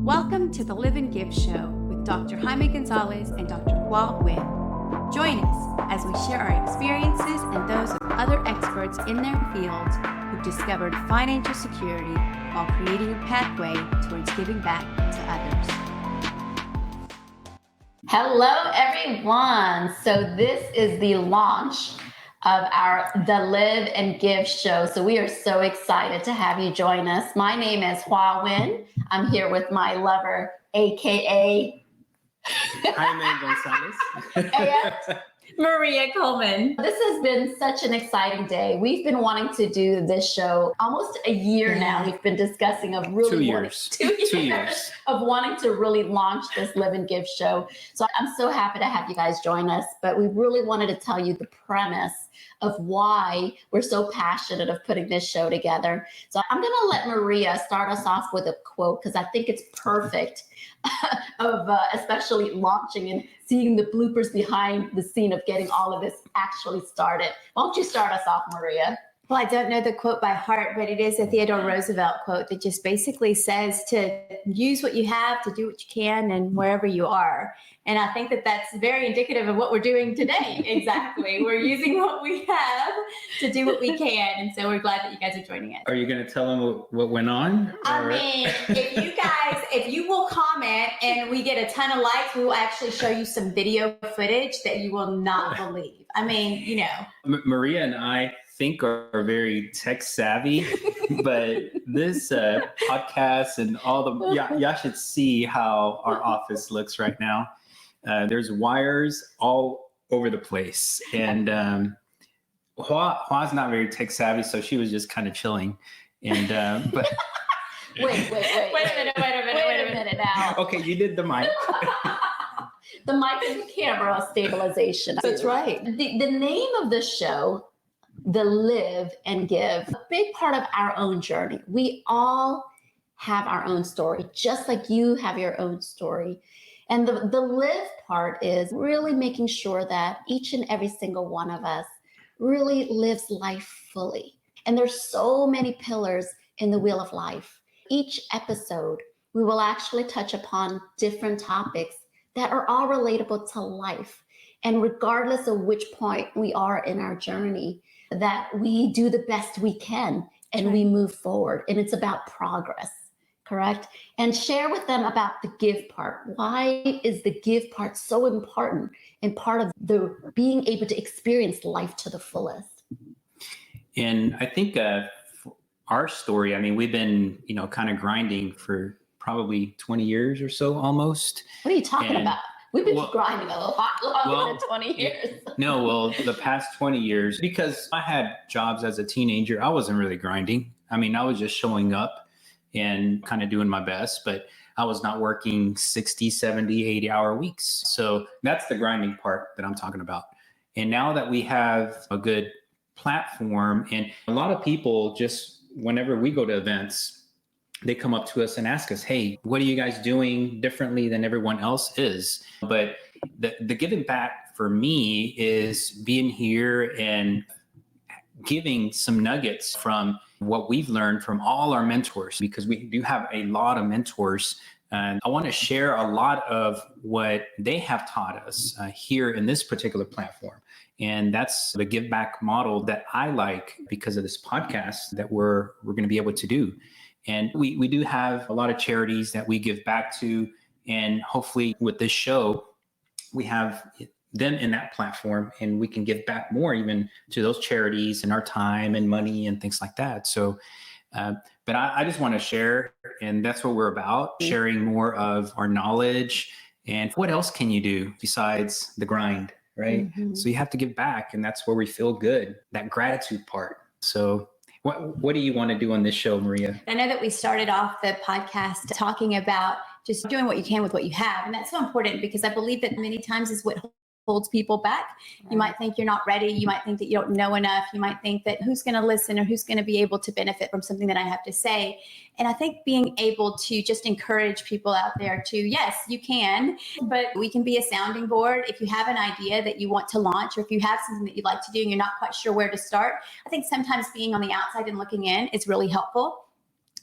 Welcome to the Live and Give Show with Dr. Jaime Gonzalez and Dr. Hoa Nguyen. Join us as we share our experiences and those of other experts in their fields who've discovered financial security while creating a pathway towards giving back to others. Hello, everyone. So this is the launch of our The Live and Give show. So we are so excited to have you join us. My name is Hoa Nguyen. I'm here with my lover, AKA Jaime Gonzalez. and Maria Coleman. This has been such an exciting day. We've been wanting to do this show almost a year now. We've been discussing of really 2 years. Two years of wanting to really launch this Live and Give show. So I'm so happy to have you guys join us. But we really wanted to tell you the premise of why we're so passionate of putting this show together. So I'm going to let Maria start us off with a quote because I think it's perfect of especially launching and seeing the bloopers behind the scene of getting all of this actually started. Why don't you start us off, Maria? Well, I don't know the quote by heart, but it is a Theodore Roosevelt quote that just basically says to use what you have, to do what you can, and wherever you are. And I think that that's very indicative of what we're doing today. Exactly. We're using what we have to do what we can. And so we're glad that you guys are joining us. Are you going to tell them what went on? I mean, if you will comment and we get a ton of likes, we will actually show you some video footage that you will not believe. I mean, you know. Maria and I think are very tech savvy, but this podcast and all the, y'all should see how our office looks right now. There's wires all over the place. And Hua's not very tech savvy, so she was just kind of chilling. And but Wait a minute now. Okay, you did the mic. The mic and the camera stabilization. That's right. The name of the show, The Live and Give, a big part of our own journey. We all have our own story, just like you have your own story. And the live part is really making sure that each and every single one of us really lives life fully. And there's so many pillars in the wheel of life. Each episode, we will actually touch upon different topics that are all relatable to life. And regardless of which point we are in our journey, that we do the best we can and we move forward. And it's about progress. Correct? And share with them about the give part. Why is the give part so important and part of the being able to experience life to the fullest? And I think our story, I mean, we've been, kind of grinding for probably 20 years or so almost. What are you talking about? We've been grinding a lot longer than 20 years. No, the past 20 years, because I had jobs as a teenager, I wasn't really grinding. I mean, I was just showing up and kind of doing my best, but I was not working 60, 70, 80-hour weeks. So that's the grinding part that I'm talking about. And now that we have a good platform, and a lot of people just, whenever we go to events, they come up to us and ask us, hey, what are you guys doing differently than everyone else is? But the giving back for me is being here and giving some nuggets from what we've learned from all our mentors, because we do have a lot of mentors. And I want to share a lot of what they have taught us here in this particular platform. And that's the give back model that I like because of this podcast that we're going to be able to do. And we do have a lot of charities that we give back to. And hopefully with this show, we have them in that platform and we can give back more even to those charities and our time and money and things like that. So, but I just want to share, and that's what we're about, sharing more of our knowledge. And what else can you do besides the grind, right? Mm-hmm. So you have to give back, and that's where we feel good, that gratitude part. So what do you want to do on this show, Maria? I know that we started off the podcast talking about just doing what you can with what you have. And that's so important because I believe that many times is what holds people back. You might think you're not ready. You might think that you don't know enough. You might think that who's going to listen or who's going to be able to benefit from something that I have to say. And I think being able to just encourage people out there to, yes, you can, but we can be a sounding board. If you have an idea that you want to launch, or if you have something that you'd like to do and you're not quite sure where to start, I think sometimes being on the outside and looking in is really helpful.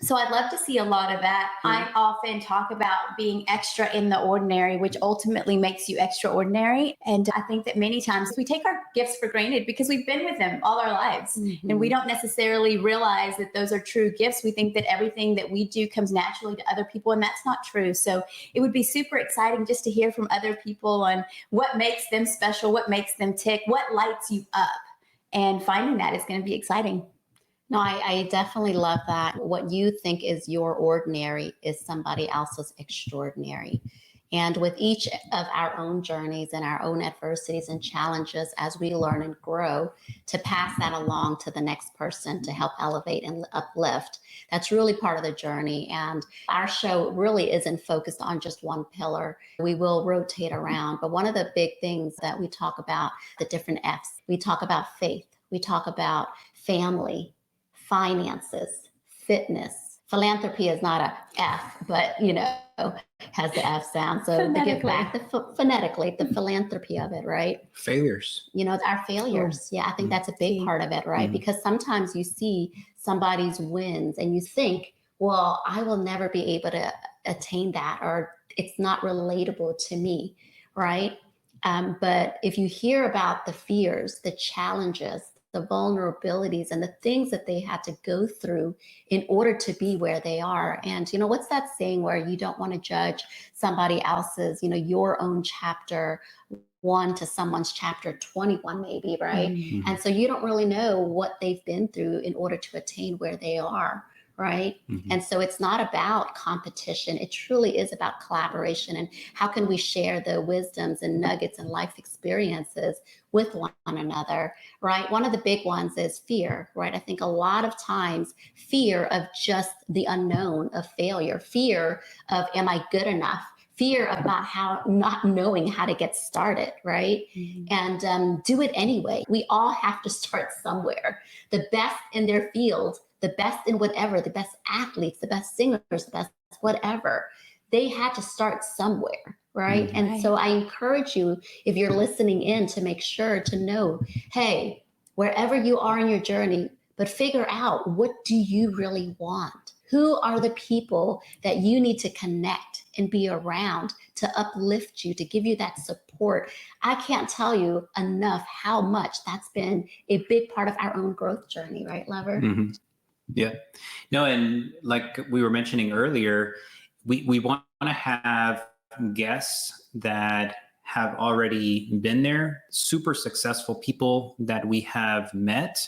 So I'd love to see a lot of that. I often talk about being extra in the ordinary, which ultimately makes you extraordinary. And I think that many times we take our gifts for granted because we've been with them all our lives. And we don't necessarily realize that those are true gifts. We think that everything that we do comes naturally to other people, and that's not true. So it would be super exciting just to hear from other people on what makes them special, what makes them tick, what lights you up. And finding that is going to be exciting. No, I definitely love that. What you think is your ordinary is somebody else's extraordinary. And with each of our own journeys and our own adversities and challenges, as we learn and grow, to pass that along to the next person to help elevate and uplift, that's really part of the journey. And our show really isn't focused on just one pillar. We will rotate around. But one of the big things that we talk about, the different F's, we talk about faith, we talk about family, finances, fitness. Philanthropy is not a F, but has the F sound. So to get back phonetically, the philanthropy of it, right? Failures. Our failures. Yeah, I think that's a big part of it, right? Because sometimes you see somebody's wins and you think, well, I will never be able to attain that, or it's not relatable to me, right? But if you hear about the fears, the challenges, the vulnerabilities, and the things that they had to go through in order to be where they are. And, what's that saying where you don't want to judge somebody else's, your own chapter 1 to someone's chapter 21, maybe, right? And so you don't really know what they've been through in order to attain where they are. Right. And so it's not about competition. It truly is about collaboration. And how can we share the wisdoms and nuggets and life experiences with one another? Right. One of the big ones is fear. Right. I think a lot of times fear of just the unknown, of failure, fear of, am I good enough? Fear about not knowing how to get started, right? And do it anyway. We all have to start somewhere. The best in their field, the best in whatever, the best athletes, the best singers, the best whatever, they had to start somewhere, right? And so I encourage you, if you're listening in, to make sure to know, hey, wherever you are in your journey, but figure out, what do you really want? Who are the people that you need to connect and be around to uplift you, to give you that support? I can't tell you enough how much that's been a big part of our own growth journey, right, Lover? Yeah. No, and like we were mentioning earlier, we want to have guests that have already been there, super successful people that we have met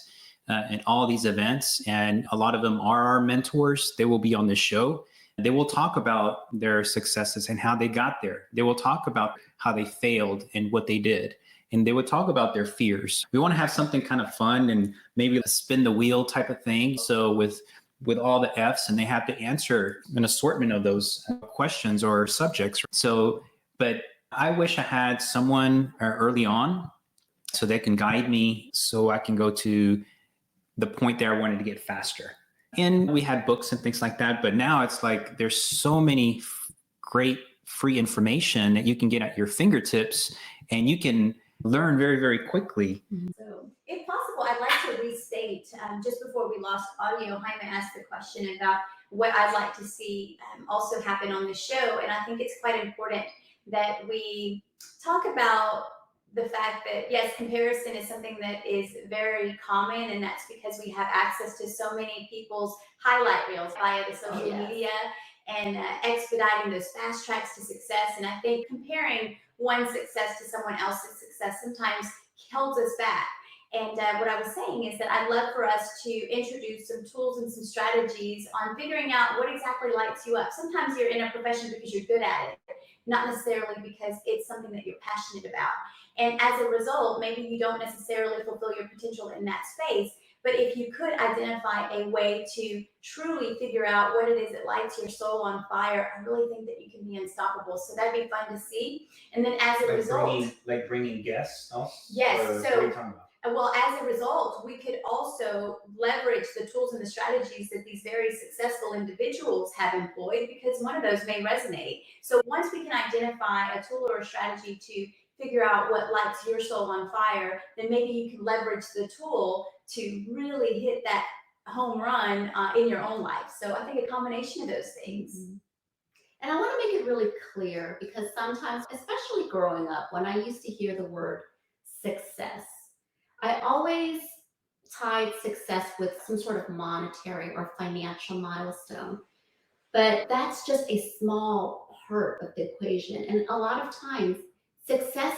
at all these events. And a lot of them are our mentors. They will be on the show. They will talk about their successes and how they got there. They will talk about how they failed and what they did. And they would talk about their fears. We want to have something kind of fun and maybe a spin the wheel type of thing. So with all the F's, and they have to answer an assortment of those questions or subjects. So, but I wish I had someone early on so they can guide me so I can go to the point there I wanted to get faster. And we had books and things like that. But now it's like there's so many great free information that you can get at your fingertips, and you can learn very, very quickly. So, if possible, I'd like to restate, just before we lost audio, Jaime asked the question about what I'd like to see also happen on the show. And I think it's quite important that we talk about the fact that, yes, comparison is something that is very common, and that's because we have access to so many people's highlight reels via the social media and expediting those fast tracks to success. And I think comparing one success to someone else's success sometimes holds us back. And what I was saying is that I'd love for us to introduce some tools and some strategies on figuring out what exactly lights you up. Sometimes you're in a profession because you're good at it, not necessarily because it's something that you're passionate about. And as a result, maybe you don't necessarily fulfill your potential in that space. But if you could identify a way to truly figure out what it is that lights your soul on fire, I really think that you can be unstoppable. So that'd be fun to see. And then as a result, bringing guests. Yes. So, well, as a result, we could also leverage the tools and the strategies that these very successful individuals have employed, because one of those may resonate. So once we can identify a tool or a strategy to figure out what lights your soul on fire, then maybe you can leverage the tool to really hit that home run in your own life. So I think a combination of those things. And I want to make it really clear, because sometimes, especially growing up, when I used to hear the word success, I always tied success with some sort of monetary or financial milestone. But that's just a small part of the equation. And a lot of times, success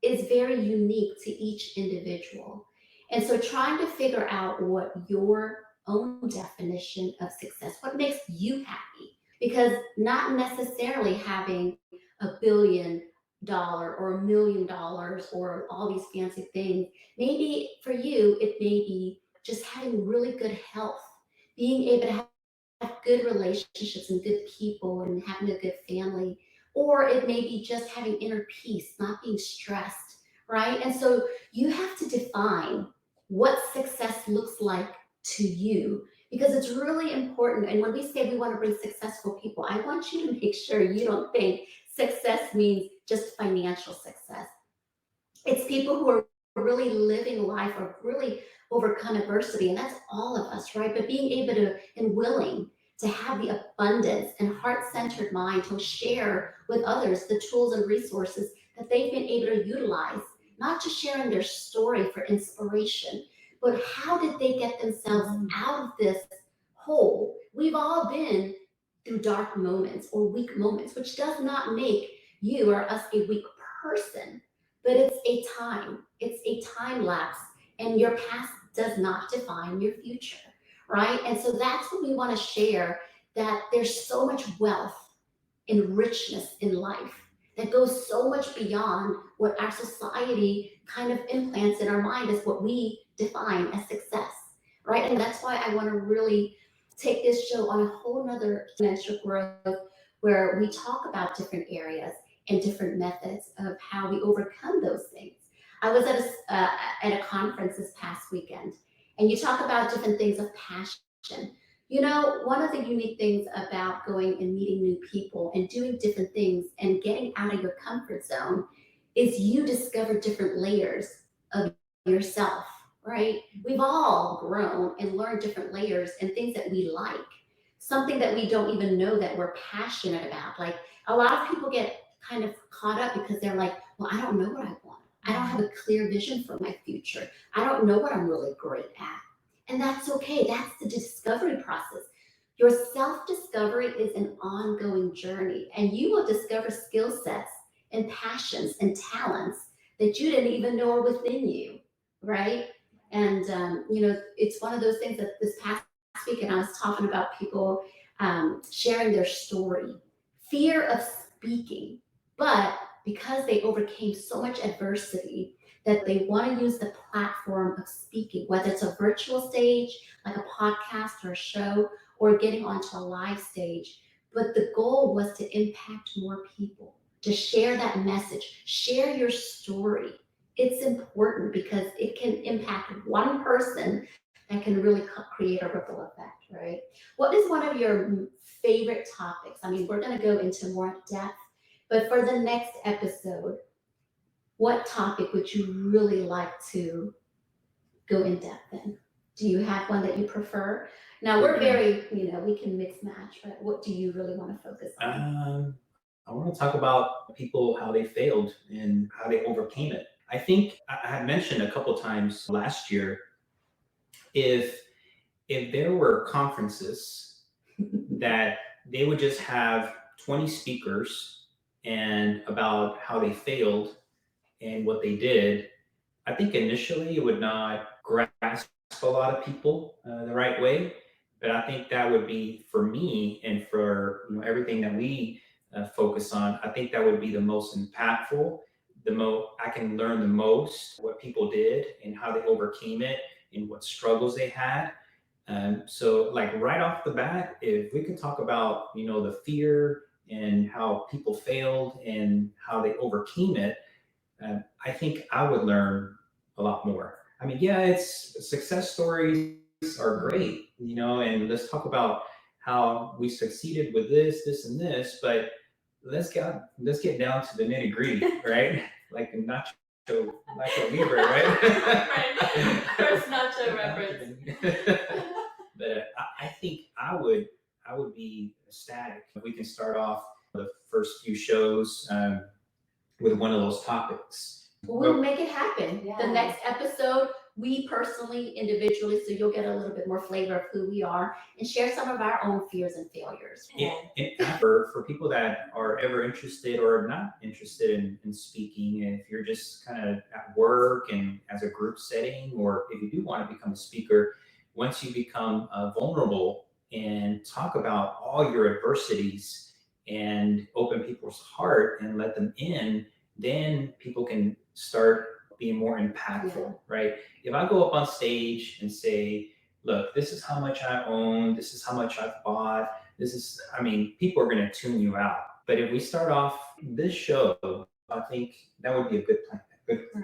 is very unique to each individual. And so trying to figure out what your own definition of success, what makes you happy, because not necessarily having $1 billion or $1 million or all these fancy things. Maybe for you, it may be just having really good health, being able to have good relationships and good people and having a good family. Or it may be just having inner peace, not being stressed, right? And so you have to define what success looks like to you, because it's really important. And when we say we want to bring successful people, I want you to make sure you don't think success means just financial success. It's people who are really living life or really overcome adversity, and that's all of us, right? But being able to and willing to have the abundance and heart-centered mind to share with others the tools and resources that they've been able to utilize, not just sharing their story for inspiration, but how did they get themselves out of this hole? We've all been through dark moments or weak moments, which does not make you or us a weak person, but it's a time lapse, and your past does not define your future, right? And so that's what we want to share, that there's so much wealth and richness in life that goes so much beyond what our society kind of implants in our mind as what we define as success, right? And that's why I want to really take this show on a whole nother exponential growth, where we talk about different areas and different methods of how we overcome those things. I was at a conference this past weekend, and you talk about different things of passion. You know, one of the unique things about going and meeting new people and doing different things and getting out of your comfort zone is you discover different layers of yourself, right? We've all grown and learned different layers and things that we like, something that we don't even know that we're passionate about. Like, a lot of people get kind of caught up because they're like, well, I don't know what I want. I don't have a clear vision for my future. I don't know what I'm really great at. And that's okay. That's the discovery process. Your self-discovery is an ongoing journey, and you will discover skill sets and passions and talents that you didn't even know are within you, right? And, it's one of those things that this past weekend I was talking about people sharing their story, fear of speaking, but because they overcame so much adversity, that they want to use the platform of speaking, whether it's a virtual stage, like a podcast or a show, or getting onto a live stage. But the goal was to impact more people, to share that message, share your story. It's important because it can impact one person that can really create a ripple effect, right? What is one of your favorite topics? I mean, we're going to go into more depth, but for the next episode, what topic would you really like to go in depth in? Do you have one that you prefer? Now, we're very, we can mix match, but what do you really want to focus on? I want to talk about people, how they failed and how they overcame it. I think I had mentioned a couple times last year, if there were conferences that they would just have 20 speakers and about how they failed and what they did, I think initially it would not grasp a lot of people the right way. But I think that would be, for me and for everything that we focus on, I think that would be the most impactful. I can learn the most what people did and how they overcame it and what struggles they had. So like right off the bat, if we could talk about the fear and how people failed and how they overcame it, I think I would learn a lot more. I mean, yeah, it's success stories are great, and let's talk about how we succeeded with this, and this, but let's get down to the nitty gritty, right? Like Nacho Libre, right? Right. First Nacho reference. But I think I would be ecstatic if we can start off the first few shows with one of those topics. We'll make it happen. Yeah. The next episode, we personally, individually, so you'll get a little bit more flavor of who we are and share some of our own fears and failures. And for people that are ever interested or not interested in speaking, if you're just kind of at work and as a group setting, or if you do want to become a speaker, once you become vulnerable and talk about all your adversities and open people's heart and let them in, then people can start being more impactful, right? If I go up on stage and say, look, this is how much I own, this is how much I've bought, people are going to tune you out. But if we start off this show, I think that would be a good plan.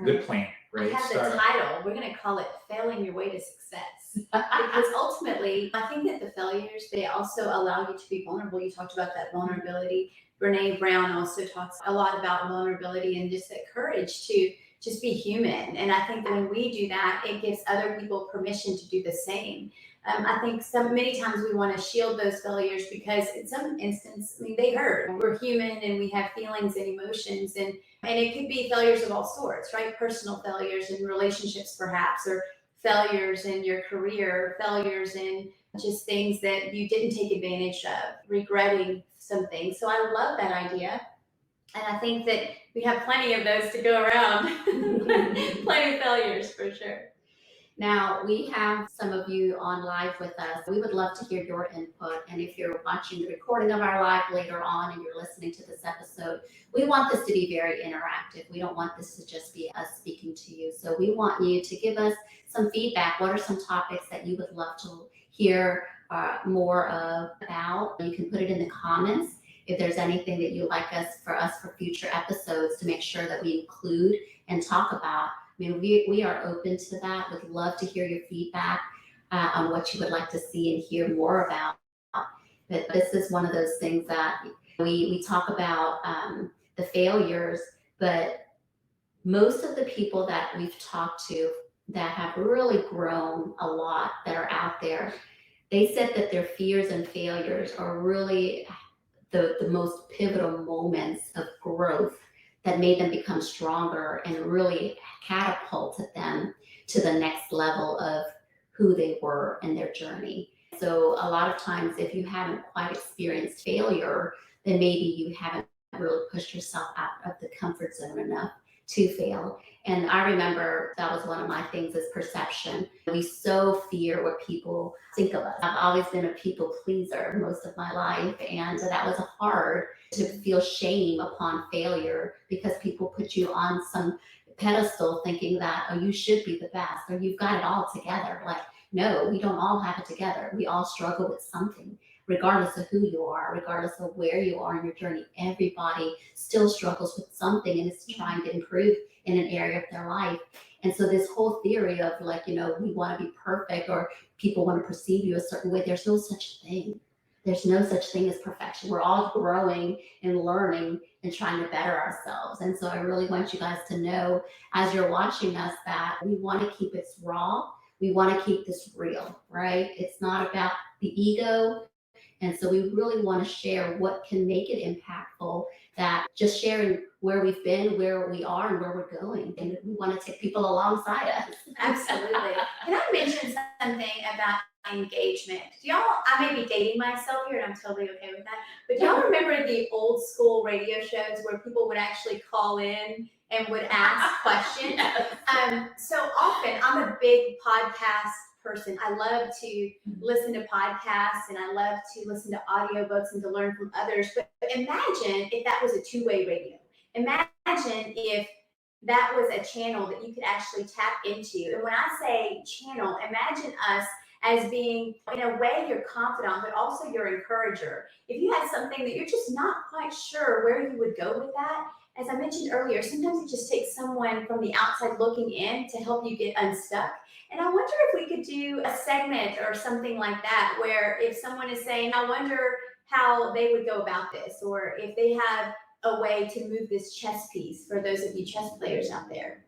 Good plan, right? I have the title. We're going to call it "Failing Your Way to Success," because ultimately, I think that the failures, they also allow you to be vulnerable. You talked about that vulnerability. Brene Brown also talks a lot about vulnerability and just that courage to just be human. And I think that when we do that, it gives other people permission to do the same. I think many times we want to shield those failures because in some instance, they hurt. We're human and we have feelings and emotions, and it could be failures of all sorts, right? Personal failures in relationships, perhaps, or failures in your career, failures in just things that you didn't take advantage of, regretting some things. So I love that idea. And I think that we have plenty of those to go around. Plenty of failures, for sure. Now, we have some of you on live with us. We would love to hear your input. And if you're watching the recording of our live later on and you're listening to this episode, we want this to be very interactive. We don't want this to just be us speaking to you. So we want you to give us some feedback. What are some topics that you would love to hear more about? You can put it in the comments. If there's anything that you'd like for future episodes to make sure that we include and talk about, we are open to that. Would love to hear your feedback on what you would like to see and hear more about. But this is one of those things that we talk about the failures, but most of the people that we've talked to that have really grown a lot that are out there, they said that their fears and failures are really the most pivotal moments of growth that made them become stronger and really catapulted them to the next level of who they were in their journey. So a lot of times, if you haven't quite experienced failure, then maybe you haven't really pushed yourself out of the comfort zone enough to fail. And I remember that was one of my things is perception. We so fear what people think of us. I've always been a people pleaser most of my life, and that was hard to feel shame upon failure because people put you on some pedestal thinking that, oh, you should be the best or you've got it all together. Like, no, we don't all have it together. We all struggle with something. Regardless of who you are, regardless of where you are in your journey, everybody still struggles with something and is trying to improve in an area of their life. And so this whole theory of we want to be perfect or people want to perceive you a certain way, there's no such thing. There's no such thing as perfection. We're all growing and learning and trying to better ourselves. And so I really want you guys to know as you're watching us that we want to keep it raw. We want to keep this real, right? It's not about the ego. And so we really want to share what can make it impactful, that just sharing where we've been, where we are, and where we're going. And we want to take people alongside us. Absolutely. Can I mention something about engagement? I may be dating myself here and I'm totally okay with that, but do y'all remember the old school radio shows where people would actually call in and would ask questions? So often, I'm a big podcast person. I love to listen to podcasts and I love to listen to audiobooks and to learn from others. But imagine if that was a two-way radio. Imagine if that was a channel that you could actually tap into. And when I say channel, imagine us as being, in a way, your confidant, but also your encourager. If you had something that you're just not quite sure where you would go with that, as I mentioned earlier, sometimes it just takes someone from the outside looking in to help you get unstuck. And I wonder if we could do a segment or something like that, where if someone is saying, I wonder how they would go about this, or if they have a way to move this chess piece for those of you chess players out there.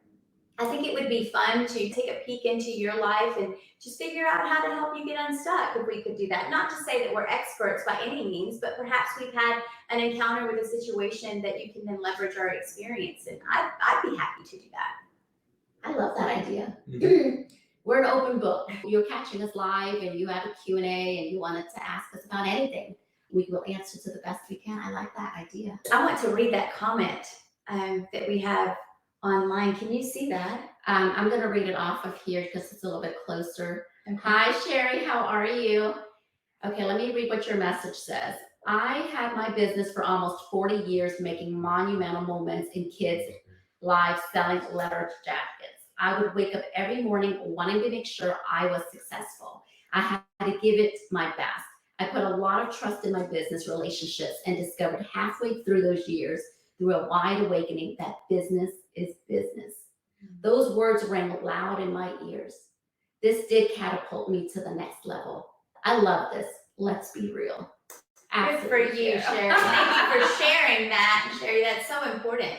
I think it would be fun to take a peek into your life and just figure out how to help you get unstuck if we could do that. Not to say that we're experts by any means, but perhaps we've had an encounter with a situation that you can then leverage our experience. And I'd be happy to do that. I love that idea. We're an open book. You're catching us live and you have a Q&A and you wanted to ask us about anything. We will answer to the best we can. I like that idea. I want to read that comment that we have online. Can you see that? I'm going to read it off of here because it's a little bit closer. Okay. Hi, Sherry. How are you? Okay, let me read what your message says. I had my business for almost 40 years, making monumental moments in kids' lives, selling leather jackets. I would wake up every morning wanting to make sure I was successful. I had to give it my best. I put a lot of trust in my business relationships and discovered halfway through those years, through a wide awakening, that business is business. Those words rang loud in my ears. This did catapult me to the next level. I love this. Let's be real. Good for you, Sherry. Thank you for sharing that, Sherry. That's so important.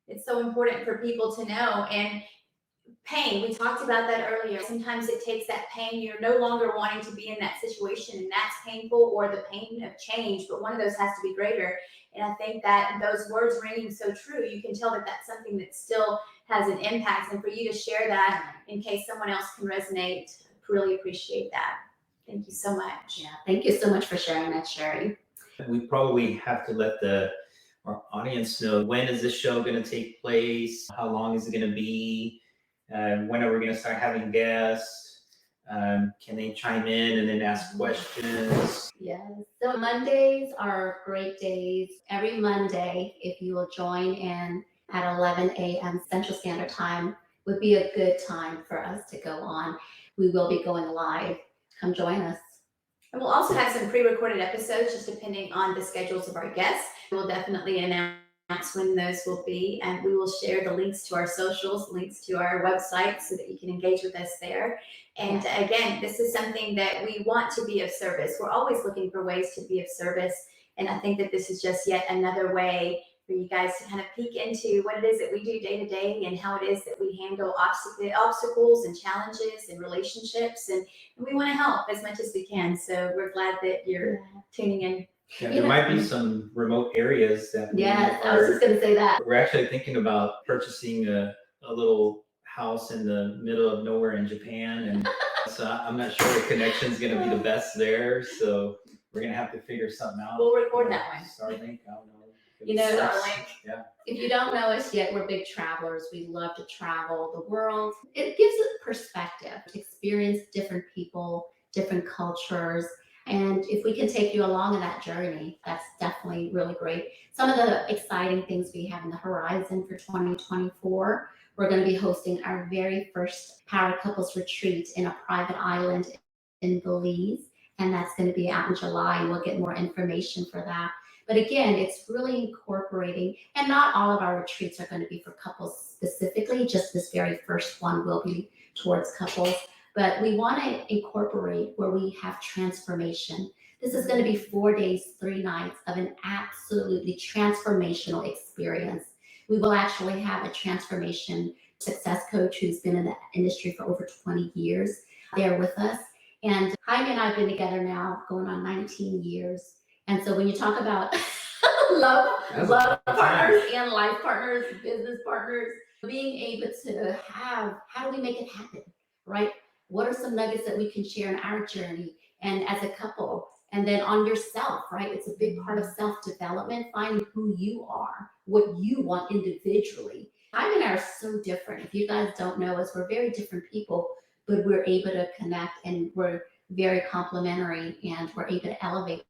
It's so important for people to know. And pain, we talked about that earlier. Sometimes it takes that pain. You're no longer wanting to be in that situation, and that's painful, or the pain of change, but one of those has to be greater. And I think that those words ringing so true, you can tell that that's something that still has an impact. And for you to share that in case someone else can resonate, really appreciate that. Thank you so much. Yeah, thank you so much for sharing that, Sherry. We probably have to let our audience know, when is this show going to take place? How long is it going to be? When are we going to start having guests? Can they chime in and then ask questions? Yes. So Mondays are great days. Every Monday, if you will join in at 11 a.m. Central Standard Time, would be a good time for us to go on. We will be going live. Come join us. And we'll also have some pre-recorded episodes, just depending on the schedules of our guests. We'll definitely announce when those will be, and we will share the links to our socials, links to our website, so that you can engage with us there. And again, this is something that we want to be of service. We're always looking for ways to be of service, and I think that this is just yet another way for you guys to kind of peek into what it is that we do day to day, and how it is that we handle obstacles and challenges and relationships, and we want to help as much as we can. So we're glad that you're tuning in. Yeah, there might be some remote areas that I was just going to say that. We're actually thinking about purchasing a little house in the middle of nowhere in Japan, and so I'm not sure the connection's going to be the best there. So we're going to have to figure something out. We'll record that one. Starlink, I don't know. Starlink. Yeah. If you don't know us yet, we're big travelers. We love to travel the world. It gives us perspective, experience different people, different cultures. And if we can take you along in that journey, that's definitely really great. Some of the exciting things we have in the horizon for 2024, we're going to be hosting our very first Power Couples Retreat in a private island in Belize. And that's going to be out in July, and we'll get more information for that. But again, it's really incorporating, and not all of our retreats are going to be for couples specifically, just this very first one will be towards couples. But we want to incorporate where we have transformation. This is going to be 4 days, 3 nights of an absolutely transformational experience. We will actually have a transformation success coach who's been in the industry for over 20 years there with us. And Jaime and I have been together now going on 19 years. And so when you talk about love partners and life partners, business partners, being able to have, how do we make it happen, right? What are some nuggets that we can share in our journey and as a couple? And then on yourself, right? It's a big part of self-development, finding who you are, what you want individually. Jaime and I are so different. If you guys don't know us, we're very different people, but we're able to connect, and we're very complementary, and we're able to elevate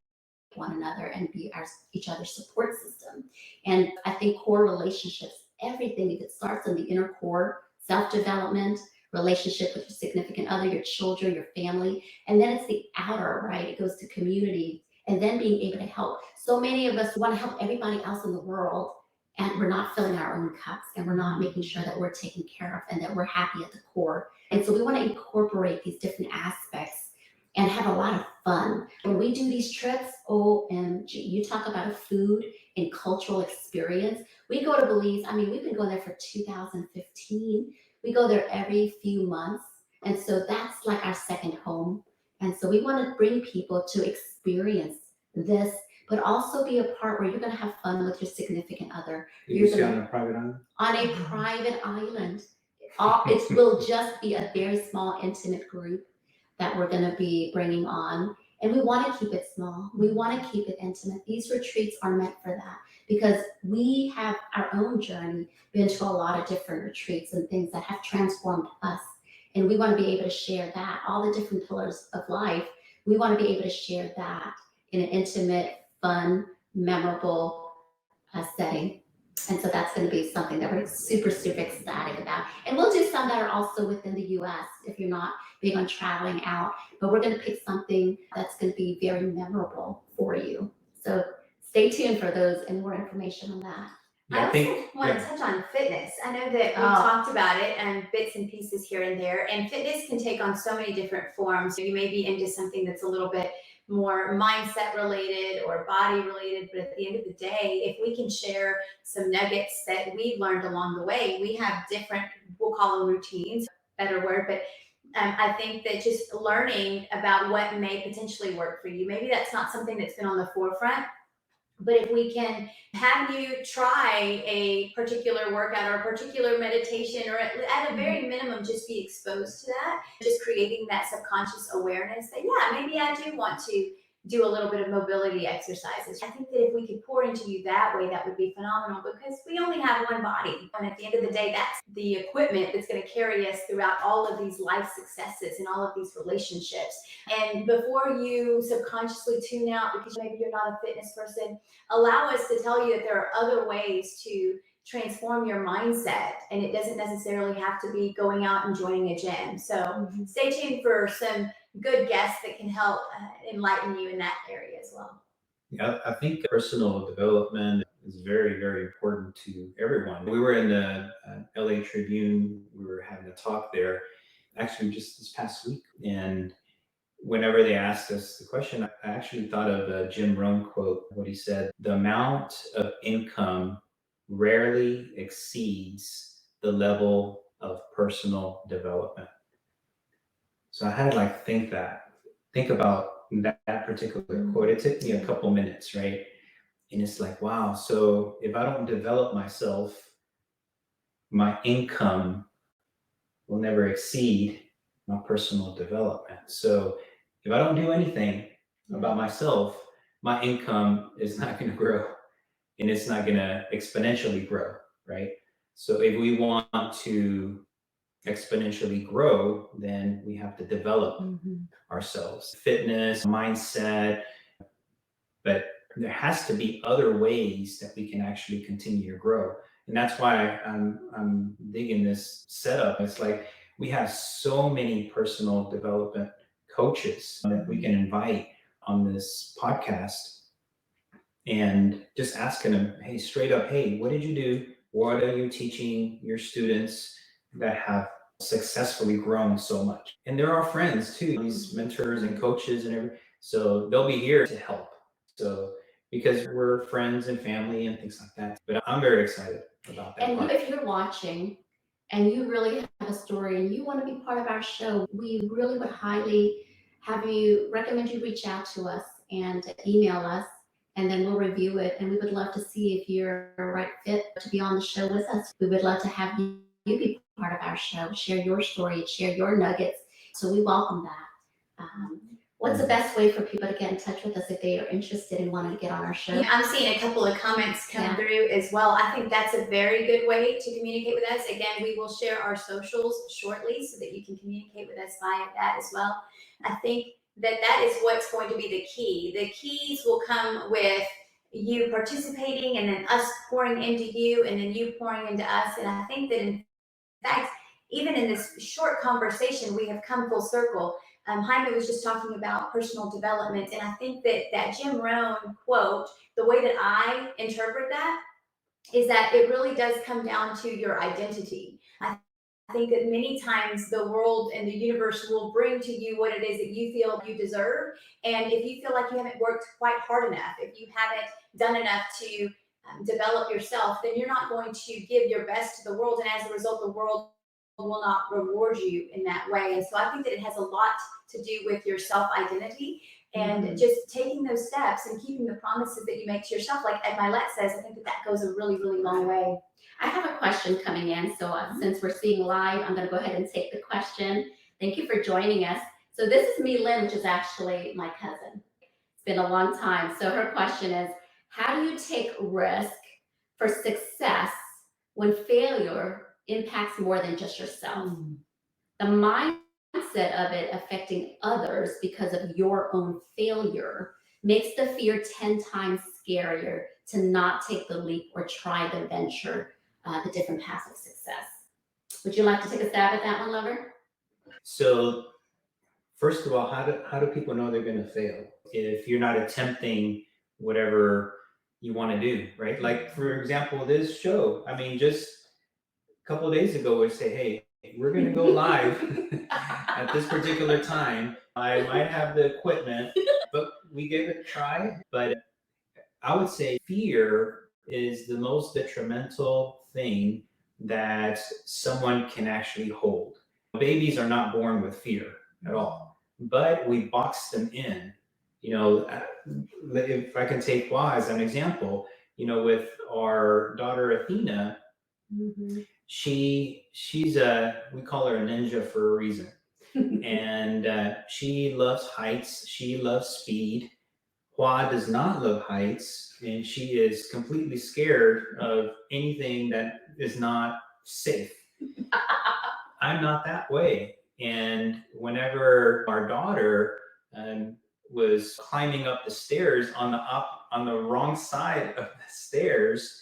one another and be each other's support system. And I think core relationships, everything, if it starts in the inner core, self-development, relationship with your significant other, your children, your family, and then it's the outer, right? It goes to community, and then being able to help. So many of us want to help everybody else in the world, and we're not filling our own cups, and we're not making sure that we're taken care of and that we're happy at the core. And so we want to incorporate these different aspects and have a lot of fun. When we do these trips, OMG, you talk about a food and cultural experience. We go to Belize, I mean, we've been going there for 2015. We go there every few months. And so that's like our second home. And so we want to bring people to experience this, but also be a part where you're going to have fun with your significant other. You're going on a private island? On a private island. It will just be a very small, intimate group that we're going to be bringing on. And we want to keep it small. We want to keep it intimate. These retreats are meant for that because we have our own journey, been to a lot of different retreats and things that have transformed us. And we want to be able to share that, all the different pillars of life. We want to be able to share that in an intimate, fun, memorable setting. And so that's going to be something that we're super, super ecstatic about. And we'll do some that are also within the US if you're not big on traveling out. But we're going to pick something that's going to be very memorable for you. So stay tuned for those and more information on that. I also want to touch on fitness. I know that we talked about it and bits and pieces here and there, and fitness can take on so many different forms. You may be into something that's a little bit more mindset related or body related, but at the end of the day, if we can share some nuggets that we learned along the way, we have different, we'll call them routines, better word, but I think that just learning about what may potentially work for you, maybe that's not something that's been on the forefront. But if we can have you try a particular workout or a particular meditation, or at a very minimum, just be exposed to that, just creating that subconscious awareness that, yeah, maybe I do want to do a little bit of mobility exercises. I think that if we could pour into you that way, that would be phenomenal because we only have one body. And at the end of the day, that's the equipment that's going to carry us throughout all of these life successes and all of these relationships. And before you subconsciously tune out because maybe you're not a fitness person, allow us to tell you that there are other ways to transform your mindset, and it doesn't necessarily have to be going out and joining a gym. So stay tuned for some good guests that can help enlighten you in that area as well. Yeah, I think personal development is very, very important to everyone. We were in the LA Tribune, we were having a talk there, actually just this past week. And whenever they asked us the question, I actually thought of a Jim Rohn quote, what he said, the amount of income rarely exceeds the level of personal development. So I had to think about that particular quote. It took me a couple minutes, right? And it's like, wow. So if I don't develop myself, my income will never exceed my personal development. So if I don't do anything about myself, my income is not going to grow and it's not going to exponentially grow, right? So if we want to exponentially grow, then we have to develop ourselves, fitness, mindset, but there has to be other ways that we can actually continue to grow. And that's why I'm digging this setup. It's like we have so many personal development coaches that we can invite on this podcast and just asking them, hey, straight up, hey, what did you do? What are you teaching your students that have successfully grown so much? And they're our friends too, these mentors and coaches and everything. So they'll be here to help. So because we're friends and family and things like that. But I'm very excited about that. And if you're watching and you really have a story and you want to be part of our show, we really would highly recommend you reach out to us and email us, and then we'll review it. And we would love to see if you're a right fit to be on the show with us. We would love to have you be part of our show, share your story, share your nuggets. So we welcome that. What's the best way for people to get in touch with us if they are interested and wanting to get on our show? Yeah, I'm seeing a couple of comments come through as well. I think that's a very good way to communicate with us. Again, we will share our socials shortly so that you can communicate with us via that as well. I think that is what's going to be the key. The keys will come with you participating and then us pouring into you and then you pouring into us. And I think that in fact, even in this short conversation, we have come full circle. Jaime was just talking about personal development, and I think that Jim Rohn quote, the way that I interpret that is that it really does come down to your identity. I think that many times the world and the universe will bring to you what it is that you feel you deserve, and if you feel like you haven't worked quite hard enough, if you haven't done enough to develop yourself, then you're not going to give your best to the world, and as a result, the world will not reward you in that way. And so I think that it has a lot to do with your self-identity and just taking those steps and keeping the promises that you make to yourself. Like Ed Milet says, I think that that goes a really, really long way. I have a question coming in. So since we're seeing live, I'm going to go ahead and take the question. Thank you for joining us. So this is Me Lynn, which is actually my cousin. It's been a long time. So her question is, how do you take risk for success when failure impacts more than just yourself? The mindset of it affecting others because of your own failure makes the fear 10 times scarier to not take the leap or try the venture, the different paths of success. Would you like to take a stab at that one, Lover? So first of all, how do people know they're going to fail if you're not attempting whatever you want to do, right? Like, for example, this show, I mean, just a couple of days ago, we say, hey, we're going to go live at this particular time. I might have the equipment, but we gave it a try. But I would say fear is the most detrimental thing that someone can actually hold. Babies are not born with fear at all, but we box them in. You know, if I can take Hoa as an example, you know, with our daughter Athena, she's we call her a ninja for a reason. And she loves heights, she loves speed. Hoa does not love heights, and she is completely scared of anything that is not safe. I'm not that way. And whenever our daughter was climbing up the stairs on the wrong side of the stairs,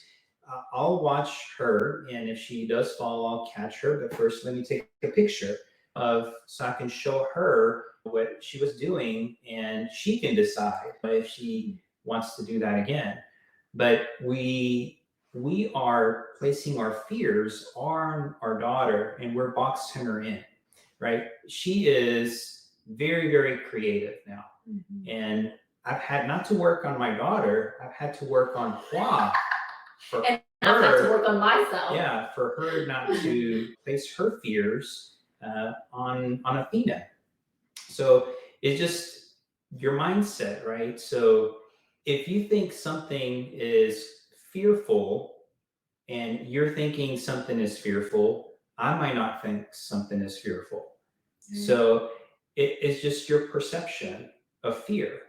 I'll watch her, and if she does fall, I'll catch her. But first, let me take a picture so I can show her what she was doing, and she can decide if she wants to do that again. But we are placing our fears on our daughter, and we're boxing her in, right? She is very, very creative now. And I've had not to work on my daughter, I've had to work on Hoa. And I've had to work on myself. Yeah, for her not to place her fears on Athena. So it's just your mindset, right? So if you think something is fearful and you're thinking something is fearful, I might not think something is fearful. So it's just your perception of fear.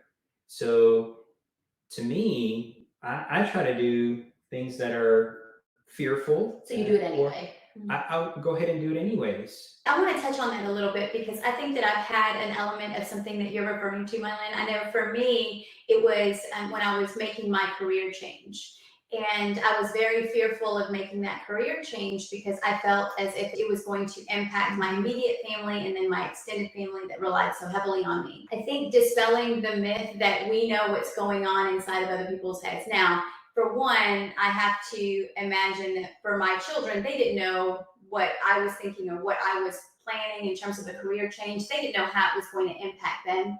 So to me, I try to do things that are fearful. So you do it anyway. I'll go ahead and do it anyways. I want to touch on that a little bit because I think that I've had an element of something that you're referring to, Mylin. I know for me, it was when I was making my career change. And I was very fearful of making that career change because I felt as if it was going to impact my immediate family and then my extended family that relied so heavily on me. I think dispelling the myth that we know what's going on inside of other people's heads. Now, for one, I have to imagine that for my children, they didn't know what I was thinking or what I was planning in terms of a career change. They didn't know how it was going to impact them.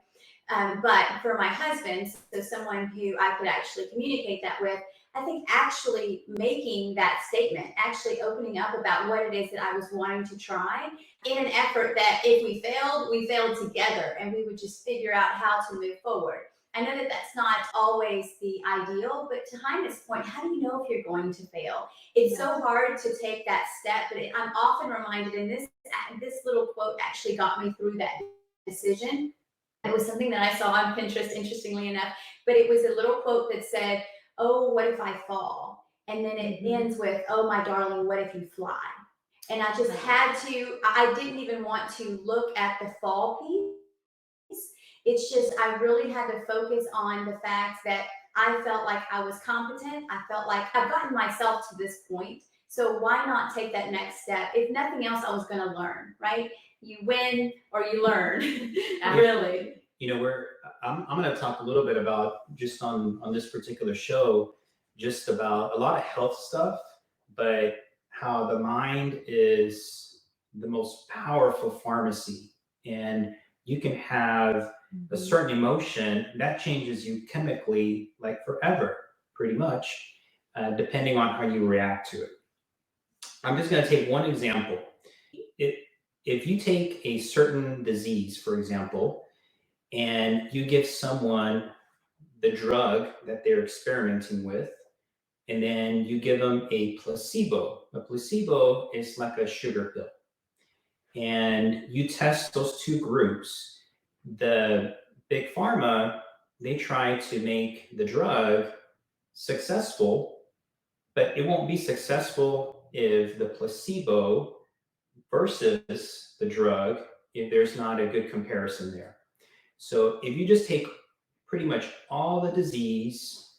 But for my husband, so someone who I could actually communicate that with, I think actually making that statement, actually opening up about what it is that I was wanting to try in an effort that if we failed together and we would just figure out how to move forward. I know that that's not always the ideal, but to Jaime's point, how do you know if you're going to fail? It's so hard to take that step, but I'm often reminded, and this little quote actually got me through that decision. It was something that I saw on Pinterest, interestingly enough, but it was a little quote that said, oh, what if I fall? And then it ends with, oh, my darling, what if you fly? And I just I didn't even want to look at the fall piece. It's just, I really had to focus on the fact that I felt like I was competent. I felt like I've gotten myself to this point. So why not take that next step? If nothing else, I was going to learn, right? You win or you learn, really. You know, I'm going to talk a little bit about just on this particular show, just about a lot of health stuff, but how the mind is the most powerful pharmacy. And you can have a certain emotion that changes you chemically, like forever, pretty much, depending on how you react to it. I'm just going to take one example. if you take a certain disease, for example, and you give someone the drug that they're experimenting with, and then you give them a placebo. A placebo is like a sugar pill. And you test those two groups. The big pharma, they try to make the drug successful, but it won't be successful if the placebo versus the drug, if there's not a good comparison there. So if you just take pretty much all the disease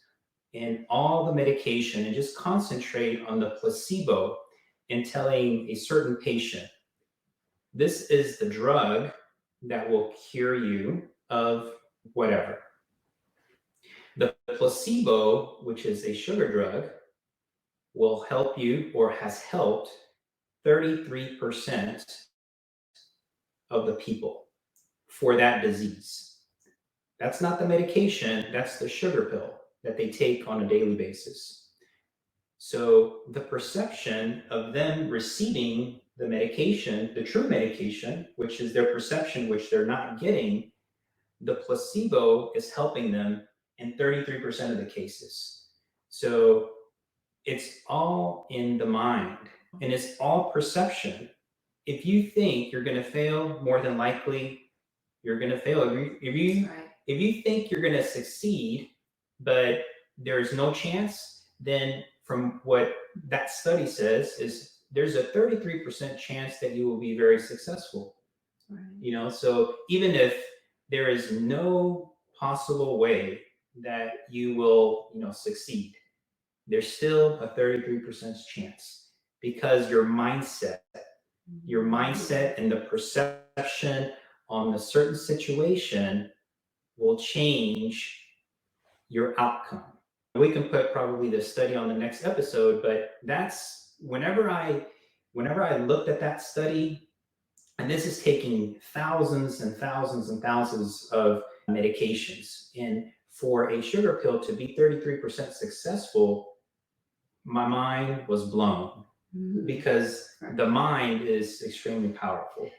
and all the medication and just concentrate on the placebo and telling a certain patient, this is the drug that will cure you of whatever. The placebo, which is a sugar drug, will help you or has helped 33% of the people for that disease. That's not the medication, that's the sugar pill that they take on a daily basis. So the perception of them receiving the medication, the true medication, which is their perception, which they're not getting, the placebo is helping them in 33% of the cases. So it's all in the mind and it's all perception. If you think you're going to fail, more than likely you're going to fail. If you think you're going to succeed, but there's no chance, then from what that study says is there's a 33% chance that you will be very successful. Right. So even if there is no possible way that you will, succeed, there's still a 33% chance because your mindset and the perception on a certain situation will change your outcome. We can put probably the study on the next episode, but that's whenever I looked at that study, and this is taking thousands and thousands and thousands of medications, and for a sugar pill to be 33% successful, my mind was blown. Because the mind is extremely powerful.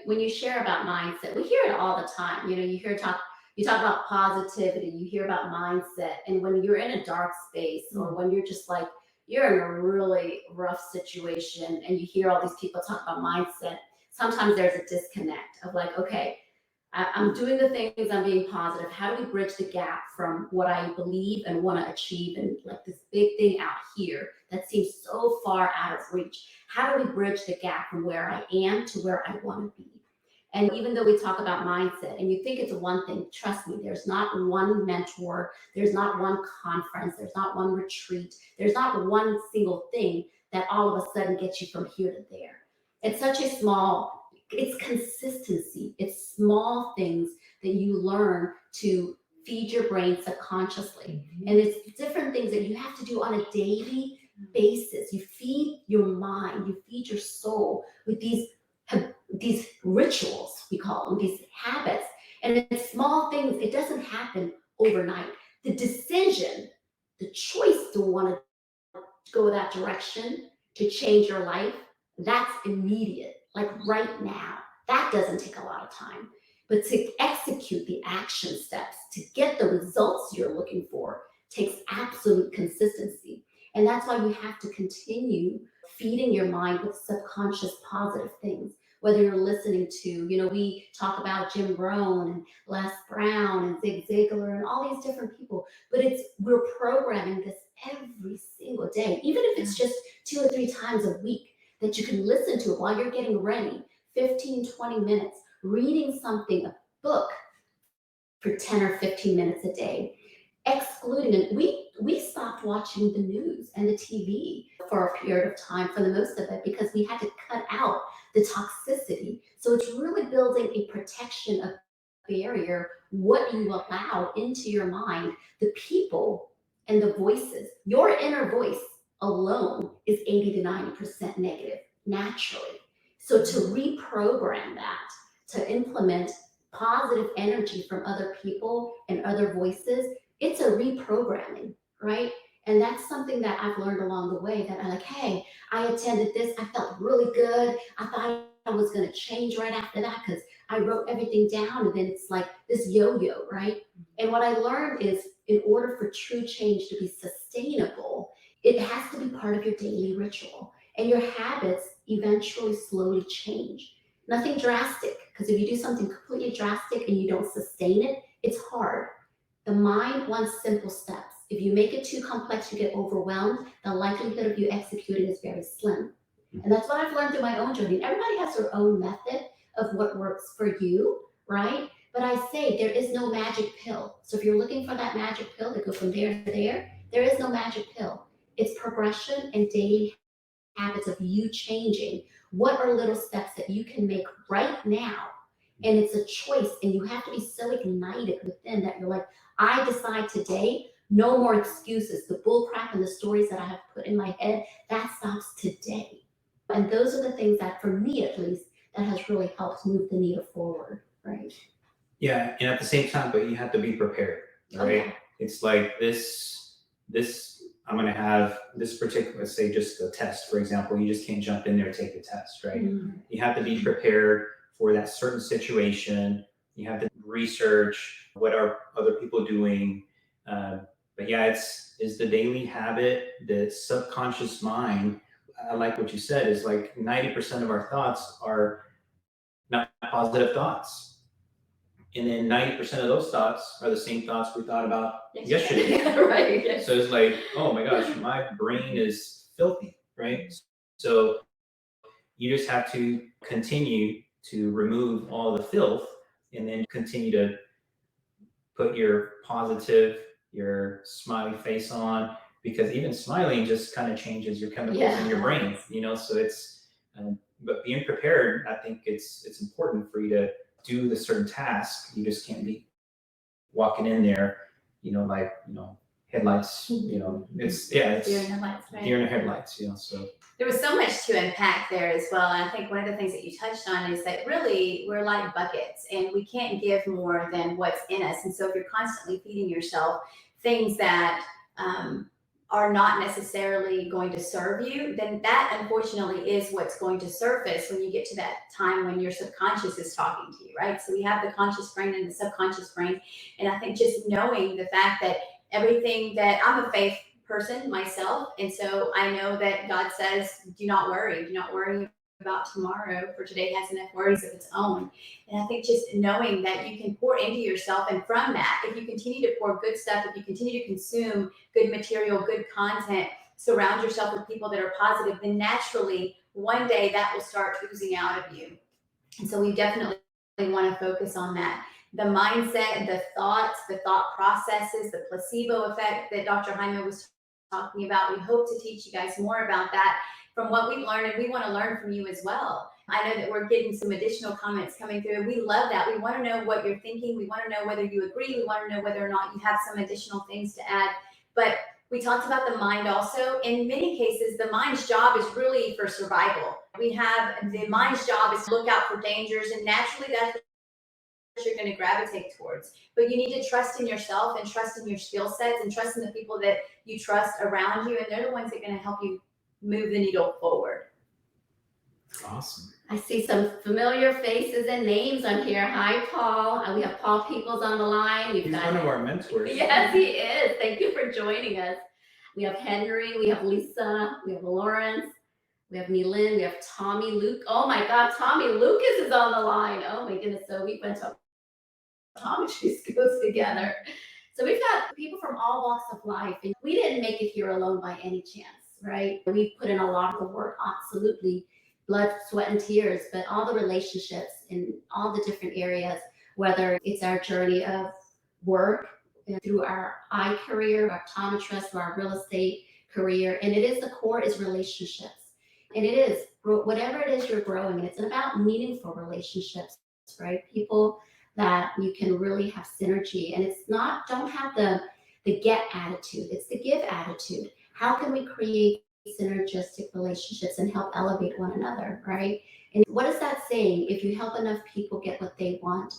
When you share about mindset, we hear it all the time. You talk about positivity, you hear about mindset. And when you're in a dark space or when you're just like, you're in a really rough situation and you hear all these people talk about mindset, sometimes there's a disconnect of like, okay, I'm doing the things, I'm being positive. How do we bridge the gap from what I believe and want to achieve and like this big thing out here that seems so far out of reach? How do we bridge the gap from where I am to where I want to be? And even though we talk about mindset and you think it's one thing, trust me, there's not one mentor, there's not one conference, there's not one retreat, there's not one single thing that all of a sudden gets you from here to there. It's consistency. It's small things that you learn to feed your brain subconsciously. And it's different things that you have to do on a daily basis. You feed your mind, you feed your soul with these rituals, we call them, these habits. And it's small things. It doesn't happen overnight. The decision, the choice to want to go that direction, to change your life, that's immediate. Like right now, that doesn't take a lot of time, but to execute the action steps, to get the results you're looking for takes absolute consistency. And that's why you have to continue feeding your mind with subconscious positive things, whether you're listening to, we talk about Jim Rohn and Les Brown and Zig Ziglar and all these different people, but we're programming this every single day, even if it's just 2 or 3 times a week, that you can listen to it while you're getting ready, 15, 20 minutes, reading something, a book for 10 or 15 minutes a day, excluding it. We stopped watching the news and the TV for a period of time for the most of it because we had to cut out the toxicity. So it's really building a protection, a barrier, what you allow into your mind, the people and the voices. Your inner voice alone is 80 to 90% negative naturally. So to reprogram that, to implement positive energy from other people and other voices, it's a reprogramming, right? And that's something that I've learned along the way that I'm like, hey, I attended this, I felt really good, I thought I was going to change right after that because I wrote everything down, and then it's like this yo-yo, right? And what I learned is, in order for true change to be sustainable, it has to be part of your daily ritual, and your habits eventually slowly change. Nothing drastic, because if you do something completely drastic and you don't sustain it, it's hard. The mind wants simple steps. If you make it too complex, you get overwhelmed. The likelihood of you executing is very slim. And that's what I've learned through my own journey. Everybody has their own method of what works for you, right? But I say there is no magic pill. So if you're looking for that magic pill that goes from there to there is no magic pill. It's progression and daily habits of you changing. What are little steps that you can make right now? And it's a choice, and you have to be so ignited within that you're like, I decide today, no more excuses. The bull crap and the stories that I have put in my head, that stops today. And those are the things that, for me at least, that has really helped move the needle forward, right? Yeah, and at the same time, but you have to be prepared, right? Okay. It's like this, I'm going to have this particular, say just a test, for example, you just can't jump in there and take the test, right? Mm-hmm. You have to be prepared for that certain situation. You have to research what are other people doing. But yeah, it's the daily habit, the subconscious mind. I like what you said, is like 90% of our thoughts are not positive thoughts. And then 90% of those thoughts are the same thoughts we thought about yesterday. Right. Yes. So it's like, oh my gosh, my brain is filthy, right? So you just have to continue to remove all the filth, and then continue to put your positive, your smiley face on, because even smiling just kind of changes your chemicals in your brain, so it's, but being prepared, I think it's important for you to do the certain task. You just can't be walking in there, headlights, it's Deer in the headlights, right? deer in the headlights, so. There was so much to unpack there as well. And I think one of the things that you touched on is that really we're like buckets, and we can't give more than what's in us. And so if you're constantly feeding yourself things that are not necessarily going to serve you, then that unfortunately is what's going to surface when you get to that time when your subconscious is talking to you, right? So we have the conscious brain and the subconscious brain. And I think just knowing the fact that everything that, I'm a faith person myself, and so I know that God says, do not worry about tomorrow, for today has enough worries of its own. And I think just knowing that you can pour into yourself, and from that, if you continue to pour good stuff, if you continue to consume good material, good content, surround yourself with people that are positive, then naturally one day that will start oozing out of you. And so we definitely want to focus on that. The mindset, the thoughts, the thought processes, the placebo effect that Dr. Jaime was talking about. We hope to teach you guys more about that from what we've learned, and we want to learn from you as well. I know that we're getting some additional comments coming through. We love that. We want to know what you're thinking. We want to know whether you agree. We want to know whether or not you have some additional things to add. But we talked about the mind also. In many cases, the mind's job is really for survival. We have the mind's job is to look out for dangers, and naturally that's what you're going to gravitate towards. But you need to trust in yourself, and trust in your skill sets, and trust in the people that you trust around you, and they're the ones that are going to help you move the needle forward. Awesome. I see some familiar faces and names on here. Hi, Paul. We have Paul Peoples on the line. He's one of our mentors. Yes, he is. Thank you for joining us. We have Henry, we have Lisa, we have Lawrence, we have Neelin, we have Tommy Luke. Oh my God, Tommy Lucas is on the line. Oh my goodness. So we went to optometry schools together. So we've got people from all walks of life, and we didn't make it here alone by any chance. Right? We put in a lot of the work, absolutely, blood, sweat, and tears, but all the relationships in all the different areas, whether it's our journey of work, through our eye career, our optometrist, our real estate career, and it is the core is relationships. And it is, whatever it is you're growing, and it's about meaningful relationships, right? People that you can really have synergy, and it's not, don't have the get attitude, it's the give attitude. How can we create synergistic relationships and help elevate one another, right? And what is that saying? If you help enough people get what they want,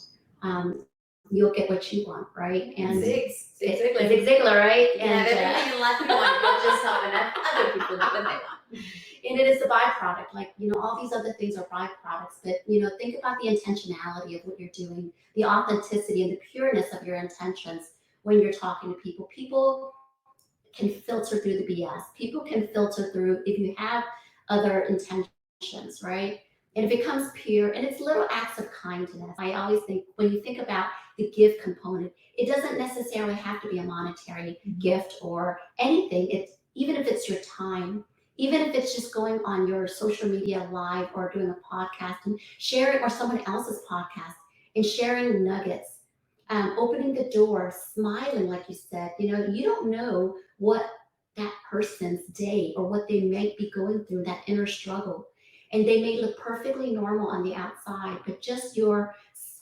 you'll get what you want, right? And Zig Ziglar. Zig Ziglar, right? And everything in life you want, you'll just help enough other people get what they want. And it is a byproduct. Like, all these other things are byproducts, but, think about the intentionality of what you're doing, the authenticity and the pureness of your intentions when you're talking to people. People can filter through the BS. People can filter through if you have other intentions, right? And it becomes pure, and it's little acts of kindness. I always think when you think about the gift component, it doesn't necessarily have to be a monetary gift or anything. Even if it's your time, even if it's just going on your social media live or doing a podcast and sharing, or someone else's podcast and sharing nuggets, opening the door, smiling, like you said. You don't know what that person's day or what they might be going through, that inner struggle. And they may look perfectly normal on the outside, but just your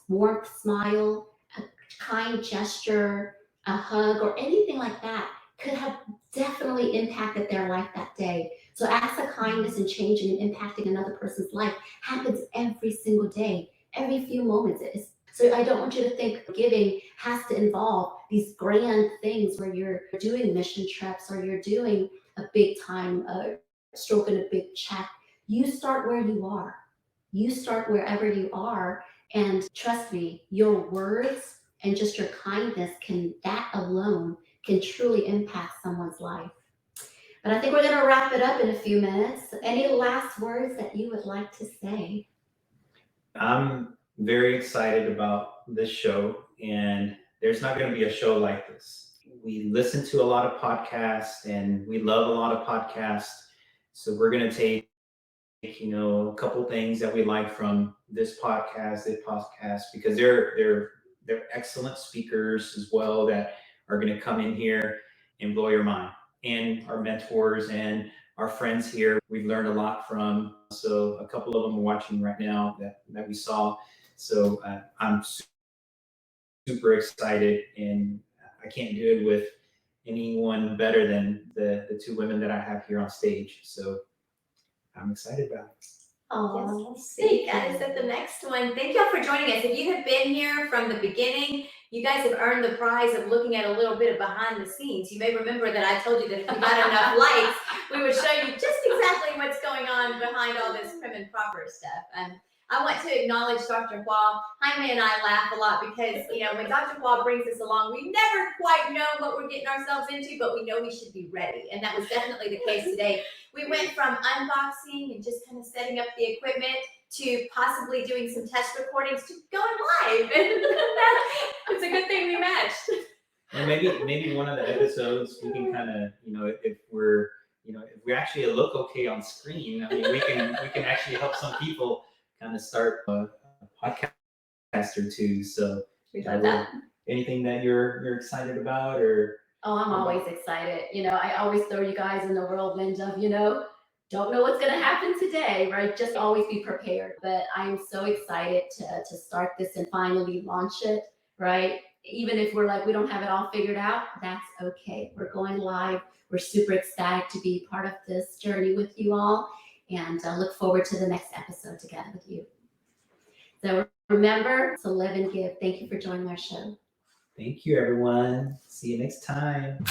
warmth, smile, a kind gesture, a hug, or anything like that could have definitely impacted their life that day. So acts of kindness and changing and impacting another person's life happens every single day, every few moments. So I don't want you to think giving has to involve these grand things where you're doing mission trips or you're doing a big time stroking a big check. You start where you are. You start wherever you are. And trust me, your words and just your kindness that alone can truly impact someone's life. But I think we're going to wrap it up in a few minutes. Any last words that you would like to say? I'm very excited about this show, and there's not going to be a show like this. We listen to a lot of podcasts and we love a lot of podcasts. So we're going to take a couple things that we like from this podcast, because they're excellent speakers as well that are going to come in here and blow your mind. And our mentors and our friends here, we've learned a lot from. So a couple of them are watching right now that we saw. So I'm super excited, and I can't do it with anyone better than the two women that I have here on stage. So I'm excited about it. Oh, yes. See you guys at the next one. Thank y'all for joining us. If you have been here from the beginning, you guys have earned the prize of looking at a little bit of behind the scenes. You may remember that I told you that if we got enough lights, we would show you just exactly what's going on behind all this prim and proper stuff. I want to acknowledge Dr. Hoa. Jaime and I laugh a lot because, when Dr. Hoa brings us along, we never quite know what we're getting ourselves into, but we know we should be ready. And that was definitely the case today. We went from unboxing and just kind of setting up the equipment to possibly doing some test recordings to going live. And it's a good thing we matched. And maybe one of the episodes we can kind of, if we actually look okay on screen, I mean, we can actually help some people kind of start a podcast or two. So we love that. Anything that you're excited about, or? Oh, I'm always excited. I always throw you guys in the whirlwind of, don't know what's going to happen today, right? Just always be prepared. But I'm so excited to start this and finally launch it, right? Even if we're like, we don't have it all figured out, that's okay. We're going live. We're super ecstatic to be part of this journey with you all, and look forward to the next episode together with you. So remember to live and give. Thank you for joining our show. Thank you, everyone. See you next time.